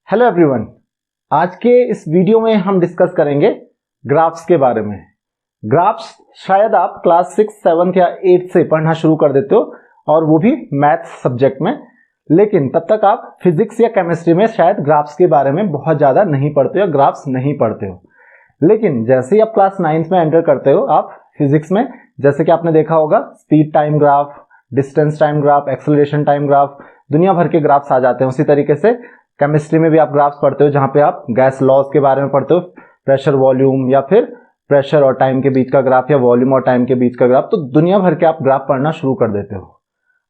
Hello everyone, आज के इस वीडियो में हम डिस्कस करेंगे ग्राफ्स के बारे में। ग्राफ्स शायद आप क्लास 6, 7 या 8 से पढ़ना शुरू कर देते हो और वो भी मैथ्स सब्जेक्ट में, लेकिन तब तक आप फिजिक्स या केमिस्ट्री में शायद ग्राफ्स के बारे में बहुत ज़्यादा नहीं पढ़ते हो, ग्राफ्स नहीं पढ़ते हो। लेकिन जैसे ही आप क्लास 9 में एंटर करते हो, आप फिजिक्स में जैसे कि आपने देखा होगा speed time graph, distance time graph, acceleration time graph, दुनिया भर के ग्राफ्स आ जाते हैं। उसी तरीके से केमिस्ट्री में भी आप ग्राफ्स पढ़ते हो, जहां पे आप गैस लॉज के बारे में पढ़ते हो, प्रेशर वॉल्यूम या फिर प्रेशर और टाइम के बीच का ग्राफ या वॉल्यूम और टाइम के बीच का ग्राफ। तो दुनिया भर के आप ग्राफ पढ़ना शुरू कर देते हो।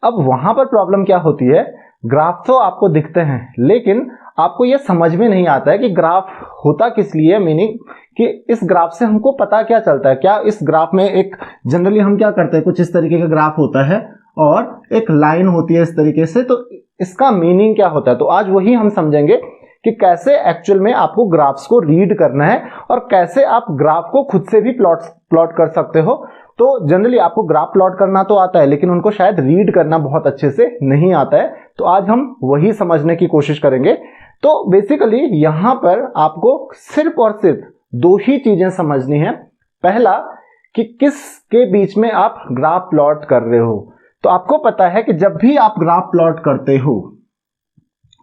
अब वहां पर प्रॉब्लम क्या होती है, ग्राफ तो आपको दिखते हैं लेकिन आपको यह समझ में नहीं आता है कि ग्राफ होता किस लिए, मीनिंग कि इस ग्राफ से हमको पता क्या चलता है। क्या इस ग्राफ में एक जनरली हम क्या करते हैं, कुछ इस तरीके का ग्राफ होता है और एक लाइन होती है इस तरीके से, तो इसका मीनिंग क्या होता है। तो आज वही हम समझेंगे कि कैसे एक्चुअल में आपको ग्राफ्स को रीड करना है और कैसे आप ग्राफ को खुद से भी प्लॉट कर सकते हो। तो जनरली आपको ग्राफ प्लॉट करना तो आता है लेकिन उनको शायद रीड करना बहुत अच्छे से नहीं आता है। तो आज हम वही समझने की कोशिश करेंगे। तो बेसिकली यहां पर आपको सिर्फ और सिर्फ दो ही चीजें समझनी है। पहला कि किस के बीच में आप ग्राफ प्लॉट कर रहे हो। तो आपको पता है कि जब भी आप ग्राफ प्लॉट करते हो,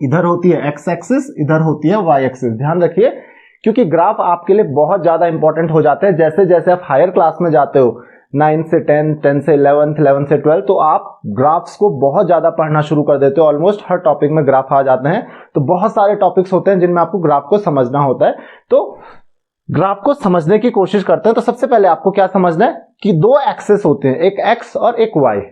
इधर होती है एक्स एक्सिस, इधर होती है वाई एक्सिस। ध्यान रखिए, क्योंकि ग्राफ आपके लिए बहुत ज्यादा इंपॉर्टेंट हो जाते हैं। जैसे जैसे आप हायर क्लास में जाते हो, 9 से 10, 10 से 11, 11 से 12, तो आप ग्राफ्स को बहुत ज्यादा पढ़ना शुरू कर देते हो। ऑलमोस्ट हर टॉपिक में ग्राफ आ जाते हैं। तो बहुत सारे टॉपिक्स होते हैं जिनमें आपको ग्राफ को समझना होता है। तो ग्राफ को समझने की कोशिश करते हैं। तो सबसे पहले आपको क्या समझना है कि दो एक्सिस होते हैं, एक एक्स और एक वाई।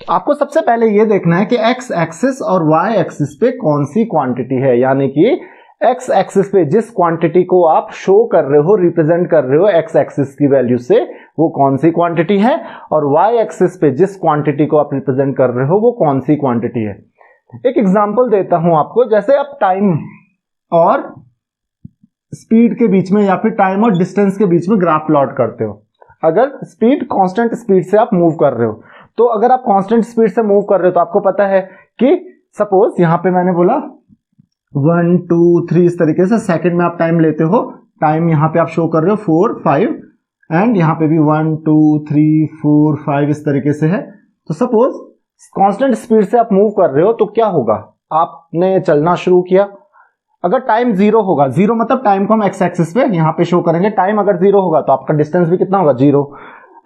आपको सबसे पहले यह देखना है कि एक्स एक्सिस और वाई एक्सिस पे कौन सी क्वांटिटी है, यानी कि एक्स एक्सिस पे जिस क्वांटिटी को आप शो कर रहे हो, रिप्रेजेंट कर रहे हो एक्स एक्सिस की वैल्यू से, वो कौन सी क्वांटिटी है, और वाई एक्सिस पे जिस क्वांटिटी को आप रिप्रेजेंट कर रहे हो वो कौन सी क्वांटिटी है। एक एग्जांपल देता हूं आपको। जैसे आप टाइम और स्पीड के बीच में या फिर टाइम और डिस्टेंस के बीच में ग्राफ प्लॉट करते हो। अगर स्पीड कांस्टेंट स्पीड से आप मूव कर रहे हो, तो अगर आप कांस्टेंट स्पीड से मूव कर रहे हो तो आपको पता है कि सपोज यहां पे मैंने बोला 1 2 3 इस तरीके से सेकंड में आप टाइम लेते हो। टाइम यहां पे आप शो कर रहे हो 4 5 एंड यहां पे भी 1 2 3 4 5 इस तरीके से है। तो सपोज कांस्टेंट स्पीड से आप मूव कर रहे हो तो क्या होगा, आपने चलना शुरू किया। अगर टाइम 0 होगा, 0 मतलब टाइम को हम एक्स एक्सिस पे यहां पे शो करेंगे। टाइम अगर 0 होगा तो आपका डिस्टेंस भी कितना होगा, 0।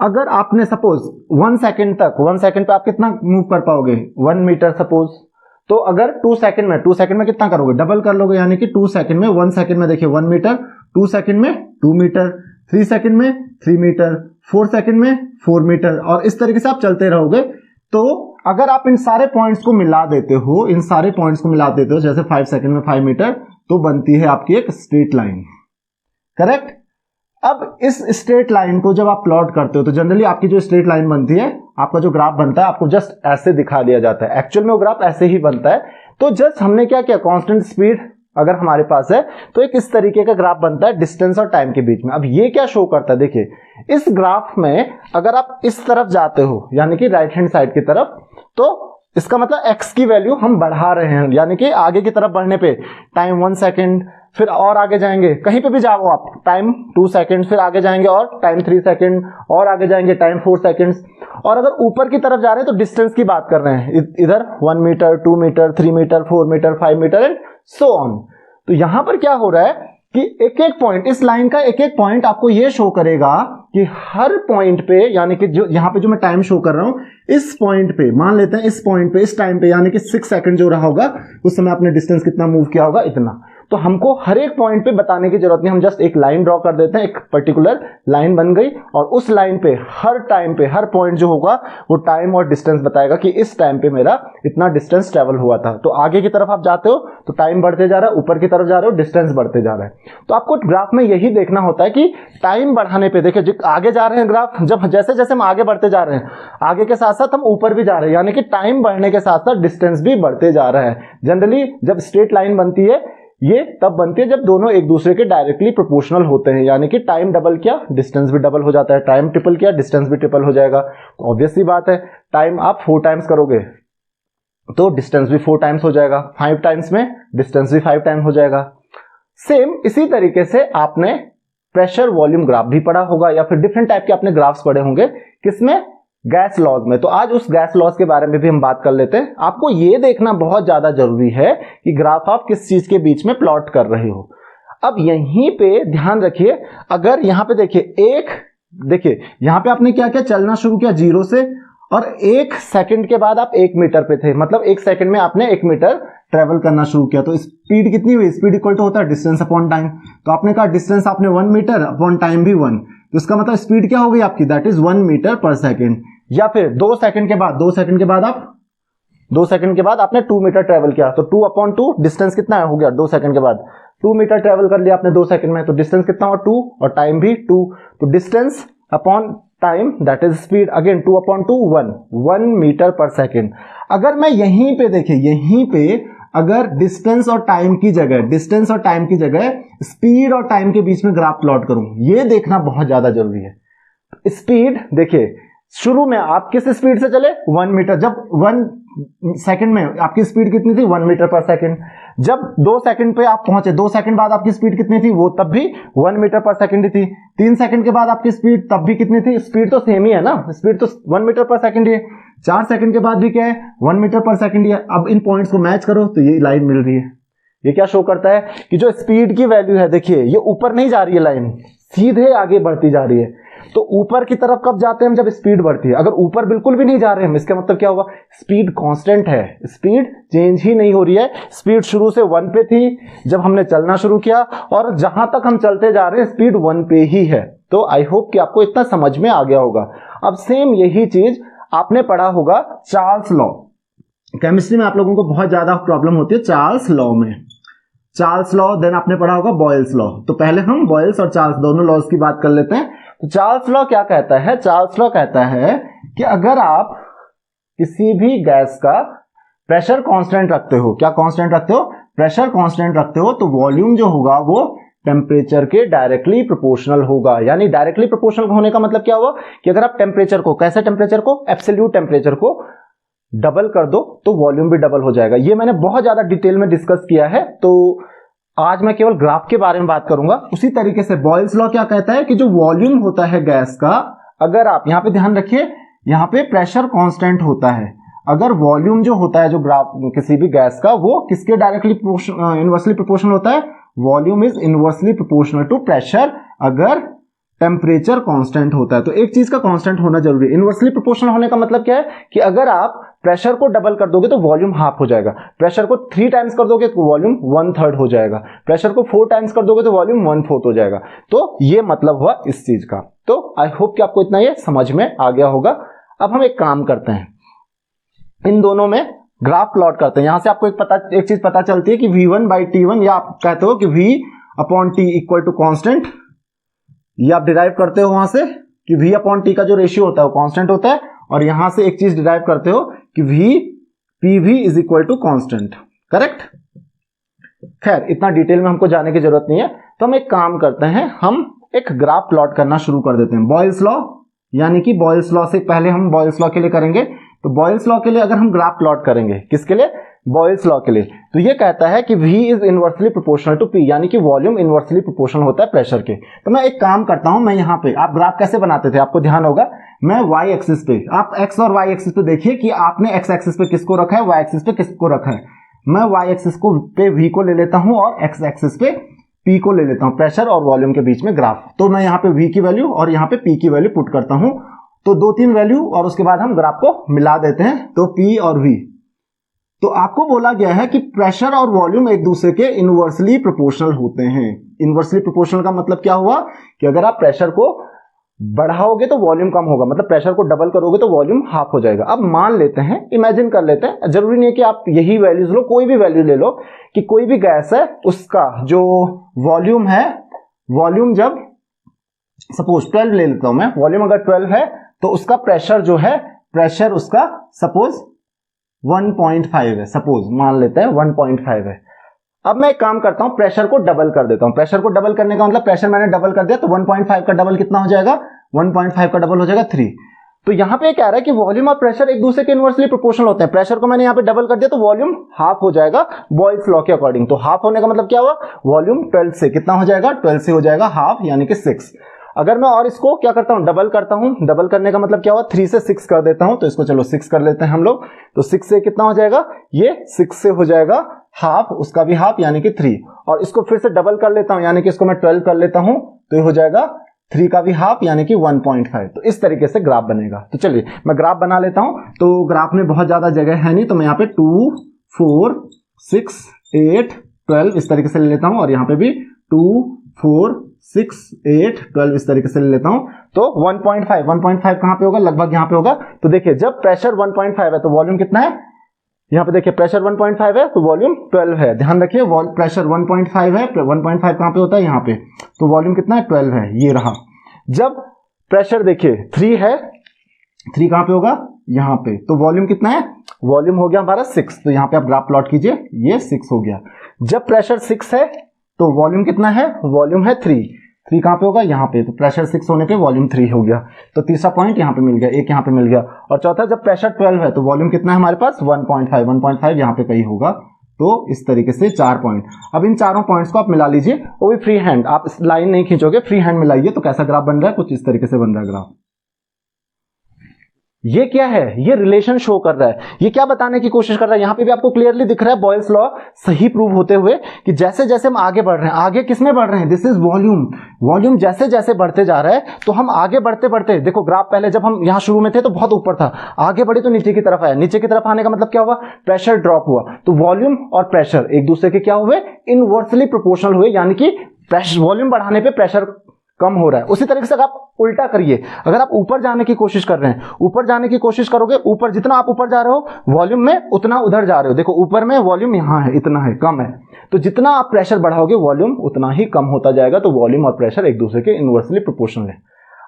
अगर आपने सपोज 1 सेकंड तक, 1 सेकंड पे आप कितना मूव कर पाओगे, 1 मीटर सपोज। तो अगर 2 सेकंड में, 2 सेकंड में कितना करोगे, डबल कर लोगे, यानी कि 2 सेकंड में, 1 सेकंड में देखिए 1 मीटर, 2 सेकंड में 2 मीटर, 3 सेकंड में 3 मीटर, 4 सेकंड में 4 मीटर, और इस तरीके से आप चलते रहोगे। तो अगर आप इन सारे पॉइंट्स को मिला देते हो, इन सारे पॉइंट्स को मिला देते हो, जैसे 5 सेकंड में 5 मीटर, तो बनती है आपकी एक स्ट्रेट लाइन, करेक्ट। अब इस स्ट्रेट लाइन को जब आप प्लॉट करते हो तो जनरली आपकी जो स्ट्रेट लाइन बनती है, आपका जो ग्राफ बनता है, आपको जस्ट ऐसे दिखा दिया जाता है। एक्चुअल में वो ग्राफ ऐसे ही बनता है। तो जस्ट हमने क्या किया, कांस्टेंट स्पीड अगर हमारे पास है तो एक इस तरीके का ग्राफ बनता है डिस्टेंस और टाइम के बीच में। अब ये क्या शो करता है, देखिए इस ग्राफ में अगर आप इस तरफ जाते हो, यानी कि राइट हैंड साइड की तरफ, तो इसका मतलब x की वैल्यू हम बढ़ा रहे हैं, यानी कि आगे की तरफ बढ़ने पे टाइम 1 सेकंड, फिर और आगे जाएंगे, कहीं पे भी जाओ आप, टाइम 2 सेकंड, फिर आगे जाएंगे और टाइम 3 सेकंड, और आगे जाएंगे टाइम 4 सेकंड्स। और अगर ऊपर की तरफ जा रहे हैं तो डिस्टेंस की बात कर रहे हैं, इधर 1 metre, 2 metre, 3 metre, 4 metre, 5 metre and so on. तो यहां पर क्या हो रहा है कि एक एक पॉइंट, इस लाइन का एक एक पॉइंट आपको यह शो करेगा कि हर पॉइंट पे, यानी कि जो यहां पे जो मैं टाइम शो कर रहा हूं, इस पॉइंट पे मान लेते हैं, इस पॉइंट पे, इस टाइम पे, यानी कि 6 सेकंड जो रहा होगा, उस समय आपने डिस्टेंस कितना मूव किया होगा, इतना। तो हमको हर एक पॉइंट पे बताने की जरूरत नहीं, हम जस्ट एक लाइन ड्रॉ कर देते हैं, एक पर्टिकुलर लाइन बन गई, और उस लाइन पे हर टाइम पे हर पॉइंट जो होगा वो टाइम और डिस्टेंस बताएगा कि इस टाइम पे मेरा इतना डिस्टेंस ट्रेवल हुआ था। तो आगे की तरफ आप जाते हो तो टाइम बढ़ते जा रहा है, ऊपर की तरफ जा रहे हो डिस्टेंस बढ़ते जा रहा है। तो आपको ग्राफ में यही देखना होता है कि टाइम बढ़ाने पे, देखिए आगे जा रहे हैं ग्राफ, जब जैसे जैसे हम आगे बढ़ते जा रहे हैं, आगे के साथ साथ हम ऊपर भी जा रहे हैं, यानी कि टाइम बढ़ने के साथ साथ डिस्टेंस भी बढ़ते जा रहा है। जनरली जब स्ट्रेट लाइन बनती है, ये तब बनती है जब दोनों एक दूसरे के डायरेक्टली प्रोपोर्शनल होते हैं, यानी कि टाइम डबल किया डिस्टेंस भी डबल हो जाता है, टाइम ट्रिपल किया डिस्टेंस भी ट्रिपल हो जाएगा। तो ऑब्वियस सी बात है, टाइम आप 4 टाइम्स करोगे तो डिस्टेंस भी 4 टाइम्स हो जाएगा, 5 टाइम्स में डिस्टेंस भी 5 टाइम हो जाएगा। सेम इसी तरीके से आपने प्रेशर वॉल्यूम ग्राफ भी पढ़ा होगा या फिर डिफरेंट टाइप के आपने ग्राफ्स पढ़े होंगे, किसमें, गैस लॉज में। तो आज उस गैस लॉज के बारे में भी हम बात कर लेते हैं। आपको ये देखना बहुत ज्यादा जरूरी है कि ग्राफ आप किस चीज के बीच में प्लॉट कर रहे हो। अब यहीं पे ध्यान रखिए, अगर यहां पे देखिए यहां पे आपने क्या किया, चलना शुरू किया 0 से, और 1 सेकंड के बाद आप 1 मीटर पे थे, मतलब 1 सेकंड में आपने 1 मीटर ट्रेवल करना शुरू किया। तो स्पीड कितनी हुई, स्पीड इक्वल टू होता है डिस्टेंस अपॉन टाइम। तो आपने कहा डिस्टेंस आपने 1 मीटर अपॉन टाइम भी 1, तो इसका मतलब स्पीड क्या हो गई आपकी, दैट इज 1 मीटर पर सेकंड। या फिर 2 सेकंड के बाद 2 सेकंड के बाद आपने 2 मीटर ट्रेवल किया, तो 2 अपॉन 2 डिस्टेंस कितना हो गया, 2 सेकंड के बाद 2 मीटर ट्रेवल कर लिया आपने 2 सेकंड में, तो डिस्टेंस कितना हुआ 2, और टाइम भी 2, तो distance upon time that is speed, again 2 upon 2 1 metre पर सेकंड। अगर मैं यहीं पे अगर डिस्टेंस और टाइम की जगह स्पीड और टाइम के बीच में ग्राफ प्लॉट करूं, ये देखना बहुत ज्यादा जरूरी है। स्पीड देखिए, शुरू में आप किस स्पीड से चले, 1 मीटर, जब 1 सेकंड में आपकी स्पीड कितनी थी, 1 मीटर पर सेकंड। जब 2 सेकंड पे आप पहुंचे, 2 सेकंड बाद आपकी स्पीड कितनी थी, वो तब भी 1 मीटर पर सेकंड ही थी। 3 सेकंड के बाद आपकी स्पीड तब भी कितनी थी, स्पीड तो सेम ही है ना, स्पीड तो 1 मीटर पर सेकंड ही है। 4 सेकंड के बाद भी क्या है, 1 मीटर पर सेकंड ही है। अब इन पॉइंट्स को मैच करो तो ये लाइन मिल रही है। ये क्या शो करता है कि जो स्पीड की वैल्यू है, देखिए ये ऊपर नहीं जा रही है लाइन, सीधे आगे बढ़ती जा रही है। तो ऊपर की तरफ कब जाते हैं हम, जब स्पीड बढ़ती है। अगर ऊपर बिल्कुल भी नहीं जा रहे हैं, इसका मतलब क्या होगा, स्पीड कांस्टेंट है, स्पीड चेंज ही नहीं हो रही है। स्पीड शुरू से 1 पे थी जब हमने चलना शुरू किया, और जहां तक हम चलते जा रहे हैं स्पीड 1 पे ही है। तो आई होप कि आपको इतना समझ में आ गया होगा। अब सेम यही चीज आपने पढ़ा होगा चार्ल्स लॉ। केमिस्ट्री में आप लोगों को बहुत ज्यादा प्रॉब्लम होती है चार्ल्स लॉ में। चार्ल्स लॉ, देन आपने पढ़ा होगा बॉयल्स लॉ। तो पहले हम बॉयल्स और चार्ल्स दोनों लॉज की बात कर लेते हैं। तो चार्ल्स लॉ क्या कहता है, चार्ल्स लॉ कहता है कि अगर आप किसी भी गैस का प्रेशर कांस्टेंट रखते हो, क्या कांस्टेंट रखते हो, प्रेशर कांस्टेंट रखते हो, तो वॉल्यूम जो होगा वो टेम्परेचर के डायरेक्टली प्रोपोर्शनल होगा। यानी डायरेक्टली प्रोपोर्शनल होने का मतलब क्या हुआ कि अगर आप टेम्परेचर को, कैसे टेम्परेचर को, एब्सोल्यूट टेम्परेचर को डबल कर दो तो वॉल्यूम भी डबल हो जाएगा। ये मैंने बहुत ज्यादा डिटेल में डिस्कस किया है, तो आज मैं केवल ग्राफ के बारे में बात करूंगा। उसी तरीके से बॉयल्स लॉ क्या कहता है कि जो वॉल्यूम होता है गैस का, अगर आप यहां पे ध्यान रखिए, यहां पे प्रेशर कांस्टेंट होता है, अगर वॉल्यूम जो होता है जो ग्राफ किसी भी गैस का, वो किसके डायरेक्टली इनवर्सली प्रोपोर्शनल होता है, volume is inversely proportional to pressure अगर टेम्परेचर कांस्टेंट होता है। तो एक चीज का कांस्टेंट होना जरूरी है। इनवर्सली प्रोपोर्शनल होने का मतलब क्या है कि अगर आप प्रेशर को डबल कर दोगे तो वॉल्यूम हाफ हो जाएगा, प्रेशर को 3 टाइम्स कर दोगे तो वॉल्यूम 1/3 हो जाएगा, प्रेशर को 4 टाइम्स कर दोगे तो वॉल्यूम 1/4 हो जाएगा। तो ये मतलब हुआ इस चीज का। तो आई होप कि आपको इतना ये समझ में आ गया होगा। अब हम एक काम करते हैं, इन दोनों में ग्राफ प्लॉट करते हैं। यहां से आपको एक चीज पता चलती है कि V1/T1, या आप कहते हो कि V/T इक्वल टू कॉन्स्टेंट, ये आप डिराइव करते हो वहां से कि V/T का जो रेशियो होता है वो कांस्टेंट होता है, और यहां से एक चीज डिराइव करते हो कि PV is equal to constant, correct. खैर इतना डिटेल में हमको जाने की जरूरत नहीं है, तो हम एक काम करते हैं, हम एक ग्राफ प्लॉट करना शुरू कर देते हैं। बॉयल्स लॉ, यानी कि बॉयल्स लॉ से पहले हम बॉयल्स लॉ के लिए करेंगे। तो बॉयल्स लॉ के लिए अगर हम ग्राफ प्लॉट करेंगे, किसके लिए, बॉयल्स लॉ के लिए, तो ये कहता है कि V is inversely proportional to P, यानी कि वॉल्यूम इनवर्सली प्रोपोर्शनल होता है प्रेशर के। तो मैं एक काम करता हूं, मैं यहां पे, आप ग्राफ कैसे बनाते थे आपको ध्यान होगा, मैं y एक्सिस पे, आप x और y एक्सिस पे देखिए कि आपने x एक्सिस पे किसको रखा है, y एक्सिस पे किसको रखा है। मैं y एक्सिस को पे V को ले लेता हूं और x एक्सिस पे P को ले लेता हूं, प्रेशर और वॉल्यूम के बीच में ग्राफ। तो मैं यहाँ पे V की वैल्यू और यहाँ पे P की वैल्यू पुट करता हूं, तो 2-3 वैल्यू, और उसके बाद हम ग्राफ को मिला देते हैं, तो P और V। तो आपको बोला गया है कि प्रेशर और वॉल्यूम एक दूसरे के इनवर्सली प्रोपोर्शनल होते हैं। इनवर्सली प्रोपोर्शनल का मतलब क्या हुआ कि अगर आप प्रेशर को बढ़ाओगे तो वॉल्यूम कम होगा, मतलब प्रेशर को डबल करोगे तो वॉल्यूम हाफ हो जाएगा। अब मान लेते हैं, इमेजिन कर लेते हैं, जरूरी नहीं है कि आप यही वैल्यूज लो, कोई भी वैल्यू ले लो, कि कोई भी गैस है उसका जो वॉल्यूम है, वॉल्यूम जब सपोज 12 ले लेता हूं मैं, वॉल्यूम अगर 12 है तो उसका प्रेशर जो है, प्रेशर उसका सपोज 1.5 है, सपोज मान लेते हैं 1.5 है। अब मैं एक काम करता हूं, प्रेशर को डबल कर देता हूं। प्रेशर को डबल करने का मतलब प्रेशर मैंने डबल कर दिया, तो 1.5 का डबल कितना हो जाएगा, 1.5 का डबल हो जाएगा 3। तो यहाँ पे कह रहा है कि वॉल्यूम और प्रेशर एक दूसरे के इनवर्सली प्रोपोर्शनल होते हैं। प्रेशर को मैंने यहाँ पे डबल कर दिया तो वॉल्यूम हाफ हो जाएगा बॉयल्स लॉ के अकॉर्डिंग। तो हाफ होने का मतलब क्या हुआ, वॉल्यूम 12 से कितना हो जाएगा, 12 से हो जाएगा हाफ, यानी कि 6। अगर मैं और इसको क्या करता हूं, डबल करता हूं, डबल करने का मतलब क्या हुआ, 3 से 6 कर देता हूं, तो इसको चलो 6 कर लेते हैं हम लोग। तो 6 से कितना हो जाएगा, ये 6 से हो जाएगा हाफ, उसका भी हाफ यानी कि 3। और इसको फिर से डबल कर लेता हूं, यानी कि इसको मैं 12 कर लेता हूं, तो ये हो जाएगा 3 का भी हाफ यानी कि 1.5। तो इस तरीके से ग्राफ बनेगा। तो चलिए मैं ग्राफ बना लेता हूं। तो ग्राफ में बहुत ज्यादा जगह है नहीं, तो मैं यहाँ पे 2, 4, 6, 8, 12 इस तरीके से ले लेता हूं, और यहाँ पे भी 2, 4, 6, 8, 12 इस तरीके से ले लेता हूं। तो 1.5 कहां पे होगा, लगभग यहां पे होगा। तो देखिए जब प्रेशर 1.5 है तो वॉल्यूम कितना है, यहां पे देखिए प्रेशर 1.5 है तो वॉल्यूम 12 है। ध्यान रखिए प्रेशर 1.5 है, 1.5 कहां पे होता है, यहां पे। तो वॉल्यूम कितना है, 12 है, ये रहा। जब प्रेशर देखिए 3 है, 3 कहां पे होगा, यहां पे, तो वॉल्यूम कितना है, वॉल्यूम हो गया हमारा 6। तो यहां पे आप ग्राफ प्लॉट कीजिए, ये 6 हो गया। जब प्रेशर 6 है तो वॉल्यूम कितना है, वॉल्यूम है 3 कहां पे होगा, यहां पे। तो प्रेशर 6 होने पे वॉल्यूम 3 हो गया। तो तीसरा पॉइंट यहां पे मिल गया, एक यहां पे मिल गया। और चौथा जब प्रेशर 12 है तो वॉल्यूम कितना है हमारे पास, 1.5 यहां पे कहीं होगा। तो इस तरीके से 4 पॉइंट। अब इन चारों पॉइंट्स को आप मिला लीजिए, वो भी फ्री हैंड, आप लाइन नहीं खींचोगे, फ्री हैंड मिलाइए। तो कैसा ग्राफ बन रहा है, कुछ इस तरीके से बन रहा है ग्राफ। ये क्या है, ये रिलेशन शो कर रहा है। ये क्या बताने की कोशिश कर रहा है, यहां पे भी आपको क्लियरली दिख रहा है बॉयल्स लॉ सही प्रूव होते हुए कि जैसे जैसे हम आगे बढ़ रहे हैं, आगे किसमें बढ़ रहे हैं, दिस इज वॉल्यूम। वॉल्यूम जैसे जैसे बढ़ते जा रहा है तो हम आगे बढ़ते बढ़ते, देखो ग्राफ पहले जब हम यहां शुरू में थे तो बहुत ऊपर था, आगे बढ़े तो नीचे की तरफ आया। नीचे की तरफ आने का मतलब क्या हुआ, प्रेशर ड्रॉप हुआ। तो वॉल्यूम और प्रेशर एक दूसरे के क्या हुए, इनवर्सली प्रोपोर्शनल हुए, यानी कि वॉल्यूम बढ़ाने पे प्रेशर कम हो रहा है। उसी तरीके से अगर आप उल्टा करिए, अगर आप ऊपर जाने की कोशिश कर रहे हैं, ऊपर जाने की कोशिश करोगे, ऊपर जितना आप ऊपर जा रहे हो वॉल्यूम में उतना उधर जा रहे हो। देखो ऊपर में वॉल्यूम यहां है, इतना है, कम है। तो जितना आप प्रेशर बढ़ाओगे वॉल्यूम उतना ही कम होता जाएगा। तो वॉल्यूम और प्रेशर एक दूसरे के इनवर्सली प्रोपोर्शनल है।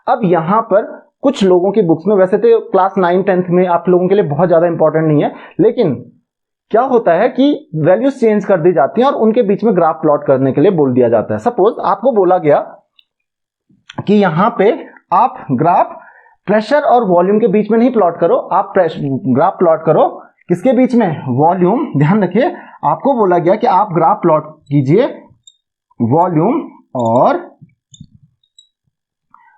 अब यहां पर कुछ लोगों की बुक्स में, वैसे तो क्लास 9, 10th में आप लोगों के लिए बहुत ज्यादा इंपॉर्टेंट नहीं है, लेकिन क्या होता है कि वैल्यूज चेंज कर दी जाती हैं और उनके बीच में ग्राफ प्लॉट करने के लिए बोल दिया जाता है। सपोज आपको बोला गया कि यहां पे आप ग्राफ प्रेशर और वॉल्यूम के बीच में नहीं प्लॉट करो, आप ग्राफ प्लॉट करो किसके बीच में, वॉल्यूम। ध्यान रखिए आपको बोला गया कि आप ग्राफ प्लॉट कीजिए वॉल्यूम और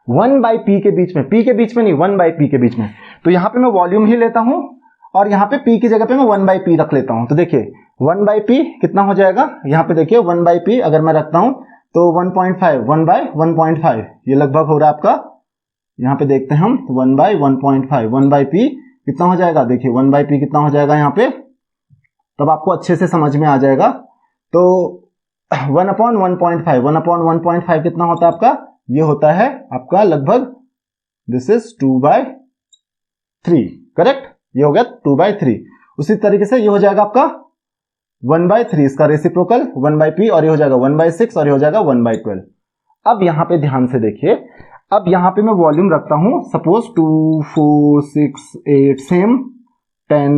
1/p के बीच में, p के बीच में नहीं, 1/p के बीच में। तो यहां पे मैं वॉल्यूम ही लेता हूं और यहां पे p की जगह पे मैं 1/p रख लेता हूं। तो देखिए 1/p कितना हो जाएगा, यहां पे देखिए 1/p अगर मैं रखता हूं तो 1.5, 1/1.5 ये लगभग हो रहा है आपका। यहां पे देखते हैं हम 1/1.5, 1/p कितना हो जाएगा, देखिए 1/p कितना हो जाएगा यहां पे, तब आपको अच्छे से समझ में आ जाएगा। तो 1/1.5, 1/1.5 कितना होता है आपका, ये होता है आपका लगभग, दिस इज 2/3, करेक्ट, ये हो गया 2/3। उसी तरीके से ये हो जाएगा आपका 1/3, इसका रेसिप्रोकल 1/p, और ये हो जाएगा 1/6, और ये हो जाएगा 1/12। अब यहां पे ध्यान से देखिए, अब यहां पे मैं वॉल्यूम रखता हूं, सपोज 2, 4, 6, 8, सेम 10,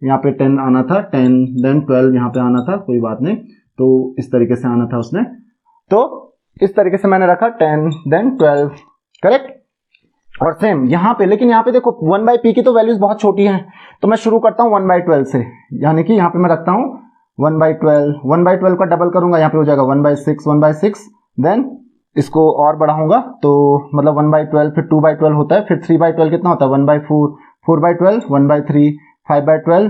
यहां पे 10 आना था, 10 देन 12 यहां पे आना था, कोई बात नहीं, तो इस तरीके से आना था उसने। तो इस तरीके से मैंने रखा 10 देन 12, करेक्ट। और सेम यहां पे, लेकिन यहां पे देखो 1/p की तो वैल्यूज बहुत छोटी हैं, तो मैं शुरू करता हूं 1/12 से, यानी कि यहां पे मैं रखता हूं 1/12, 1/12 का डबल करूंगा, यहां पे हो जाएगा 1/6, 1/6, देन इसको और बढ़ाऊंगा तो मतलब 1/12, फिर 2/12 होता है, फिर 3/12 कितना होता है 1/4, 4/12, 1/3, 5/12,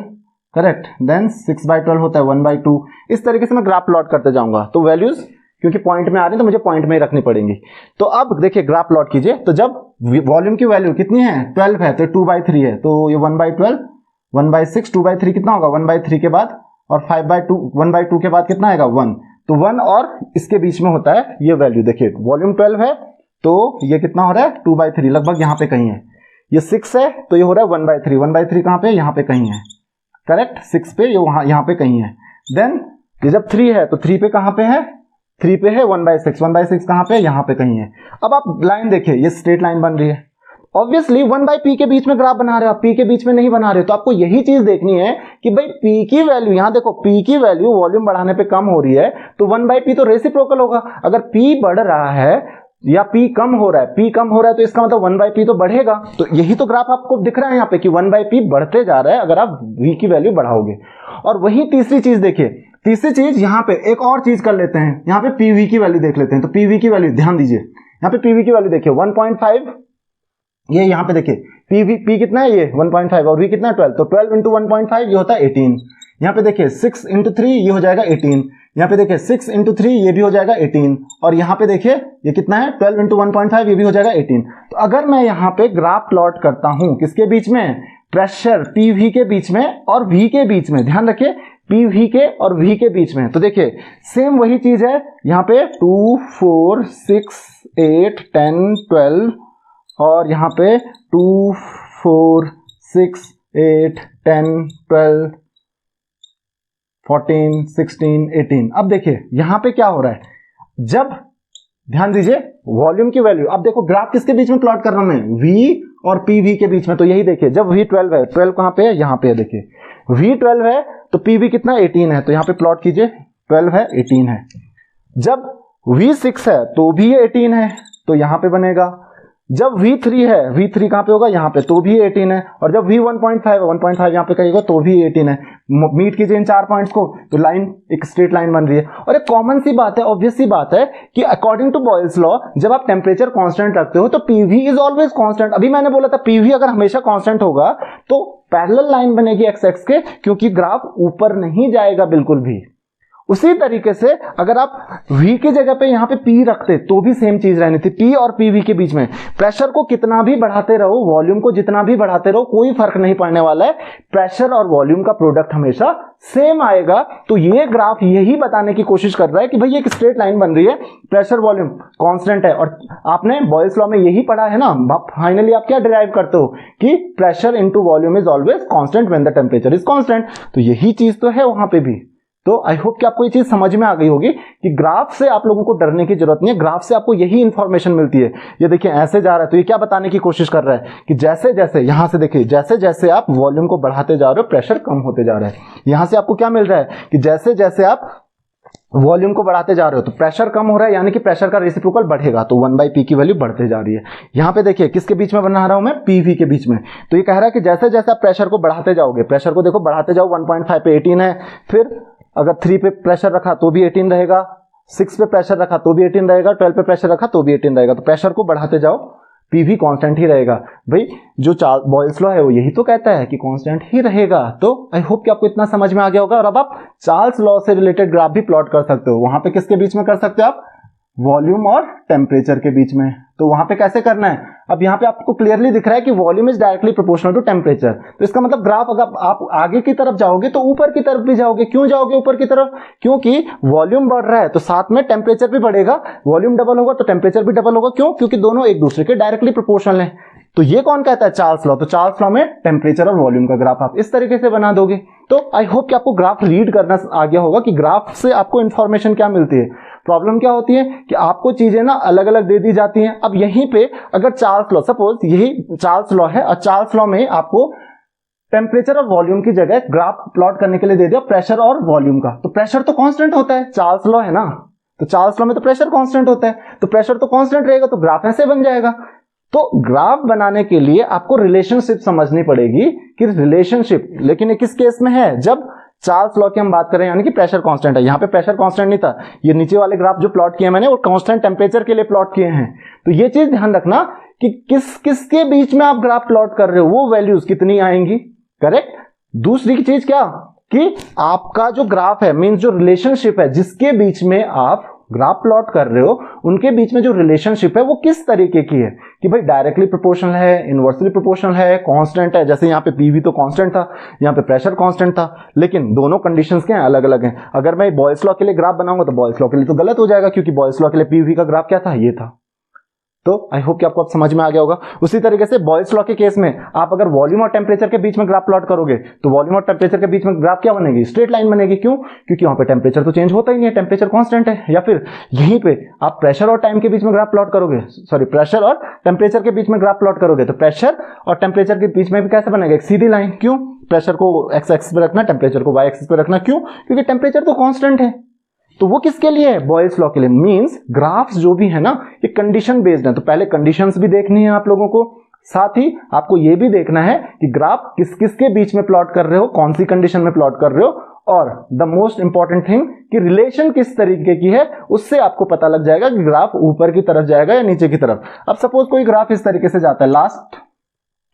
करेक्ट, देन 6/12 होता है 1/2। इस तरीके से मैं ग्राफ प्लॉट करते जाऊंगा। तो वैल्यूज क्योंकि पॉइंट में आ रही है तो मुझे पॉइंट में ही रखनी पड़ेंगी। तो अब देखिए ग्राफ प्लॉट कीजिए, तो जब वॉल्यूम की वैल्यू कितनी है 12 है, तो 2/3 है, तो ये 1/12, 1/6, 2/3 कितना होगा 1/3 के बाद, और 5/2, 1/2 के बाद कितना आएगा 1, तो 1 और इसके बीच में होता है ये वैल्यू। देखिए वॉल्यूम 12 है तो ये कितना हो रहा है 2/3, लगभग यहां पे कहीं है। ये 6 है तो ये हो रहा है 1/3, 1/3 कहां पे, यहां पे कहीं है, करेक्ट, 6 पे ये यहां पे कहीं है। देन ये जब 3 है तो 3 पे कहां पे है, 3 पे है 1/6, 1/6 कहां पे, यहां पे कहीं है। अब आप लाइन देखिए, ये स्ट्रेट लाइन बन रही है, ऑब्वियसली 1/p के बीच में ग्राफ बना रहे हो आप, p के बीच में नहीं बना रहे हो। तो आपको यही चीज देखनी है कि भाई p की वैल्यू, यहां देखो p की वैल्यू वॉल्यूम बढ़ाने पे कम हो रही है तो 1/p तो रेसिप्रोकल होगा। अगर p बढ़ रहा है या P कम हो रहा है, P कम हो रहा है तो इसका मतलब 1/P तो बढ़ेगा। तो यही तो ग्राफ आपको दिख रहा है यहाँ पे कि 1/P बढ़ते जा रहा है अगर आप V की वैल्यू बढ़ाओगे। और वही तीसरी चीज देखिए, तीसरी चीज यहाँ पे एक और चीज कर लेते हैं, यहाँ पे PV की वैल्यू देख लेते हैं। तो PV की वैल्यू ध्यान दीजिए, यहाँ पे PV की वैल्यू देखिए 1.5, ये यहाँ पे देखिए P कितना है, ये 1.5 और V कितना है 12, तो 12 इंटू 1.5 ये होता है 18। यहाँ पे देखिए 6 इंटू 3 ये हो जाएगा 18, यहाँ पे देखिए 6 इंटू 3 ये भी हो जाएगा 18, और यहाँ पे देखिए ये कितना है 12 इंटू 1.5 ये भी हो जाएगा 18। तो अगर मैं यहाँ पे ग्राफ प्लॉट करता हूं किसके बीच में, प्रेशर PV के बीच में और V के बीच में, ध्यान रखिए PV के और V के बीच में, तो देखिए सेम वही चीज है यहाँ पे 2 4 6 8 10 12 और यहाँ पे 2 4 6 8 10 12 14 16 18। अब देखिए यहां पे क्या हो रहा है, जब ध्यान दीजिए वॉल्यूम की वैल्यू, अब देखो ग्राफ किसके बीच में प्लॉट कर रहा हूं मैं, V और PV के बीच में। तो यही देखिए जब V 12 है, 12 कहां पे है, यहां पे है, देखिए V 12 है तो PV कितना 18 है, तो यहां पे प्लॉट कीजिए 12 है 18 है। जब V 6 है तो भी 18 है तो यहां पे बनेगा। जब V3 है, V3 कहां पे होगा, यहां पे, तो भी 18 है। और जब V 1.5 है, 1.5 यहां पे कहेगा तो भी 18 है। मीट कीजिए इन 4 पॉइंट्स को तो लाइन एक स्ट्रेट लाइन बन रही है। और एक कॉमन सी बात है, ऑब्वियस सी बात है कि अकॉर्डिंग टू बॉयल्स लॉ जब आप टेम्परेचर कांस्टेंट रखते हो तो PV इज ऑलवेज कांस्टेंट। अभी मैंने बोला था PV अगर हमेशा कांस्टेंट होगा तो पैरेलल लाइन बनेगी एक्स एक्स के, क्योंकि ग्राफ ऊपर नहीं जाएगा बिल्कुल भी। उसी तरीके से अगर आप V की जगह पे यहां पे P रखते तो भी सेम चीज रहनी थी। P और PV के बीच में प्रेशर को कितना भी बढ़ाते रहो, वॉल्यूम को जितना भी बढ़ाते रहो, कोई फर्क नहीं पड़ने वाला है, प्रेशर और वॉल्यूम का प्रोडक्ट हमेशा सेम आएगा। तो ये ग्राफ यही बताने की कोशिश कर रहा है कि भाई एक स्ट्रेट लाइन बन रही है, प्रेशर वॉल्यूम कांस्टेंट है। और आपने बॉयल्स लॉ में यही पढ़ा है ना, फाइनली आप क्या डिराइव करते हो कि pressure into volume is always constant when the temperature is constant. तो यही चीज तो है वहां पे भी। तो आई होप कि आपको ये चीज समझ में आ गई होगी कि ग्राफ से आप लोगों को डरने की जरूरत नहीं है, ग्राफ से आपको यही इंफॉर्मेशन मिलती है। ये देखिए ऐसे जा रहा है तो ये क्या बताने की कोशिश कर रहा है कि जैसे जैसे यहां से देखिए जैसे जैसे आप वॉल्यूम को बढ़ाते जा रहे हो प्रेशर कम होते जा रहा है। यहां से आपको क्या मिल रहा है कि जैसे जैसे आप वॉल्यूम को बढ़ाते जा रहे हो तो प्रेशर कम हो रहा है, यानी कि प्रेशर का रेसिप्रोकल बढ़ेगा, तो 1/P की वैल्यू बढ़ते जा रही है। यहां पे देखिए किसके बीच में बना रहा हूं मैं, PV के बीच में। तो ये कह रहा है कि जैसे जैसे आप प्रेशर को बढ़ाते जाओगे, प्रेशर को देखो बढ़ाते जाओ, 1.5 पे 18 है, फिर अगर 3 पे प्रेशर रखा तो भी 18 रहेगा, 6 पे प्रेशर रखा तो भी 18 रहेगा, 12 पे प्रेशर रखा तो भी 18 रहेगा। तो प्रेशर को बढ़ाते जाओ, PV कांस्टेंट ही रहेगा। भाई जो बॉयल्स लॉ है वो यही तो कहता है कि कांस्टेंट ही रहेगा। तो आई होप कि आपको इतना समझ में आ गया होगा। और अब आप चार्ल्स लॉ से रिलेटेड ग्राफ भी प्लॉट कर सकते हो। वहां पे किसके बीच में कर सकते हो आप, वॉल्यूम और टेम्परेचर के बीच में। तो वहां पे कैसे करना है, अब यहां पे आपको क्लियरली दिख रहा है कि volume is directly proportional to temperature. तो इसका मतलब ग्राफ अगर आप आगे की तरफ जाओगे तो ऊपर की तरफ भी जाओगे। क्यों जाओगे ऊपर की तरफ, क्योंकि वॉल्यूम बढ़ रहा है तो साथ में टेम्परेचर भी बढ़ेगा। वॉल्यूम डबल होगा तो टेम्परेचर भी डबल होगा। क्यों, क्योंकि दोनों एक दूसरे के डायरेक्टली प्रोपोर्शनल है। तो ये कौन कहता है, चार्ल्स लॉ। तो चार्ल्स लॉ में टेम्परेचर और वॉल्यूम का ग्राफ आप इस तरीके से बना दोगे। तो आई होप कि आपको ग्राफ रीड करना आ गया होगा कि ग्राफ से आपको इंफॉर्मेशन क्या मिलती है। प्रॉब्लम क्या होती है कि आपको चीजें ना अलग अलग दे दी जाती हैं। अब यहीं पे अगर चार्ल्स लॉ, सपोज यही चार्ल्स लॉ है और चार्ल्स लॉ में आपको टेम्परेचर और वॉल्यूम की जगह ग्राफ प्लॉट करने के लिए दे दिया प्रेशर और वॉल्यूम का, तो प्रेशर तो कांस्टेंट होता है, चार्ल्स लॉ है ना, तो चार्ल्स लॉ में तो प्रेशर कांस्टेंट होता है, तो प्रेशर तो कांस्टेंट रहेगा, तो ग्राफ ऐसे बन जाएगा। तो ग्राफ बनाने के लिए आपको रिलेशनशिप समझनी पड़ेगी कि रिलेशनशिप, लेकिन ये किस केस में है, जब चार्ल्स लॉ की हम बात करें, यानी कि प्रेशर कांस्टेंट है। यहां पे प्रेशर कांस्टेंट नहीं था, ये नीचे वाले ग्राफ जो प्लॉट किए मैंने वो कांस्टेंट टेम्परेचर के लिए प्लॉट किए हैं। तो ये चीज ध्यान रखना कि किसके बीच में आप ग्राफ प्लॉट कर रहे हो, वो वैल्यूज कितनी आएंगी, करेक्ट। दूसरी चीज क्या कि आपका जो ग्राफ है, मींस जो रिलेशनशिप है जिसके बीच में आप ग्राफ प्लॉट कर रहे हो, उनके बीच में जो रिलेशनशिप है वो किस तरीके की है कि भाई डायरेक्टली प्रोपोर्शनल है, इनवर्सली प्रोपोर्शनल है, कांस्टेंट है। जैसे यहाँ पे PV तो कांस्टेंट था, यहाँ पे प्रेशर कांस्टेंट था, लेकिन दोनों कंडीशंस क्या हैं, अलग अलग हैं। अगर मैं बॉयल्स लॉ के लिए ग्राफ बनाऊंगा तो बॉयल्स लॉ के लिए तो गलत हो जाएगा, क्योंकि बॉयल्स लॉ के लिए PV का ग्राफ क्या था, ये था। तो आई होप कि आपको अब समझ में आ गया होगा। उसी तरीके से बॉयल्स लॉ के केस में आप अगर वॉल्यूम और टेम्परेचर के बीच में ग्राफ प्लॉट करोगे तो वॉल्यूम और टेम्परेचर के बीच में ग्राफ क्या बनेगी, स्ट्रेट लाइन बनेगी। क्यों, क्योंकि वहां पे टेम्परेचर तो चेंज होता ही नहीं है, टेम्परेचर कांस्टेंट है। या फिर यहीं पे आप प्रेशर और टाइम के बीच में ग्राफ प्लॉट करोगे, सॉरी प्रेशर और टेम्परेचर के बीच में ग्राफ प्लॉट करोगे तो प्रेशर और टेम्परेचर के बीच में भी कैसे बनेगा, एक सीधी लाइन। क्यों, प्रेशर को एक्स एक्सिस पे रखना, टेम्परेचर को वाई एक्सिस पे रखना। क्यों, क्योंकि टेम्परेचर तो कांस्टेंट है। तो वो किसके लिए है? बॉयल्स लॉ के लिए। मींस ग्राफ्स जो भी है ना ये कंडीशन बेस्ड है, तो पहले कंडीशंस भी देखनी है आप लोगों को, साथ ही आपको ये भी देखना है कि ग्राफ किस किस के बीच में प्लॉट कर रहे हो, कौन सी कंडीशन में प्लॉट कर रहे हो, और द मोस्ट इंपॉर्टेंट थिंग कि रिलेशन किस तरीके की है, उससे आपको पता लग जाएगा कि ग्राफ ऊपर की तरफ जाएगा या नीचे की तरफ। अब सपोज कोई ग्राफ इस तरीके से जाता है, लास्ट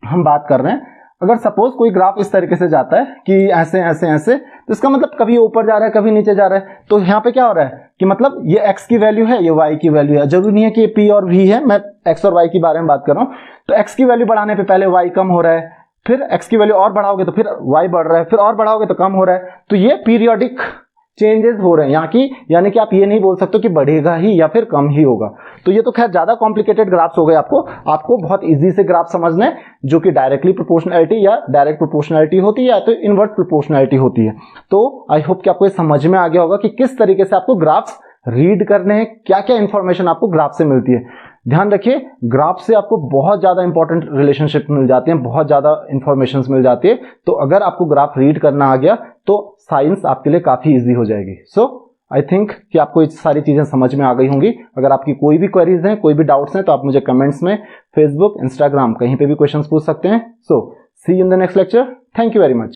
हम बात कर रहे हैं, अगर सपोज कोई ग्राफ इस तरीके से जाता है कि ऐसे ऐसे ऐसे, तो इसका मतलब कभी ऊपर जा रहा है कभी नीचे जा रहा है। तो यहाँ पे क्या हो रहा है कि मतलब ये x की वैल्यू है, ये y की वैल्यू है। जरूरी नहीं है कि ये p और v है, मैं x और y के बारे में बात कर रहा हूँ। तो x की वैल्यू बढ़ाने पे पहले y कम हो रहा है, फिर x की वैल्यू और बढ़ाओगे तो फिर y बढ़ रहा है, फिर और बढ़ाओगे तो कम हो रहा है। तो ये पीरियोडिक चेंजेस हो रहे हैं यहाँ की, यानी कि आप ये नहीं बोल सकते कि बढ़ेगा ही या फिर कम ही होगा। तो ये तो खैर ज्यादा कॉम्प्लिकेटेड ग्राफ्स हो गए। आपको बहुत इजी से ग्राफ समझना है, जो कि डायरेक्टली प्रोपोर्शनैलिटी या डायरेक्ट प्रोपोर्शनैलिटी होती है या तो इनवर्स प्रोपोर्शनैलिटी होती है। तो आई होप कि आपको ये समझ में आ गया होगा कि किस तरीके से आपको ग्राफ्स रीड करने हैं, क्या क्या इंफॉर्मेशन आपको ग्राफ से मिलती है। ध्यान रखिए, ग्राफ से आपको बहुत ज्यादा इंपॉर्टेंट रिलेशनशिप मिल जाते हैं, बहुत ज्यादा इंफॉर्मेशन मिल जाती है। तो अगर आपको ग्राफ रीड करना आ गया तो साइंस आपके लिए काफी इजी हो जाएगी। सो आई थिंक कि आपको ये सारी चीजें समझ में आ गई होंगी। अगर आपकी कोई भी क्वेरीज हैं, कोई भी डाउट्स हैं, तो आप मुझे कमेंट्स में, फेसबुक, इंस्टाग्राम, कहीं पे भी क्वेश्चंस पूछ सकते हैं। So see you in the next lecture. Thank you very much.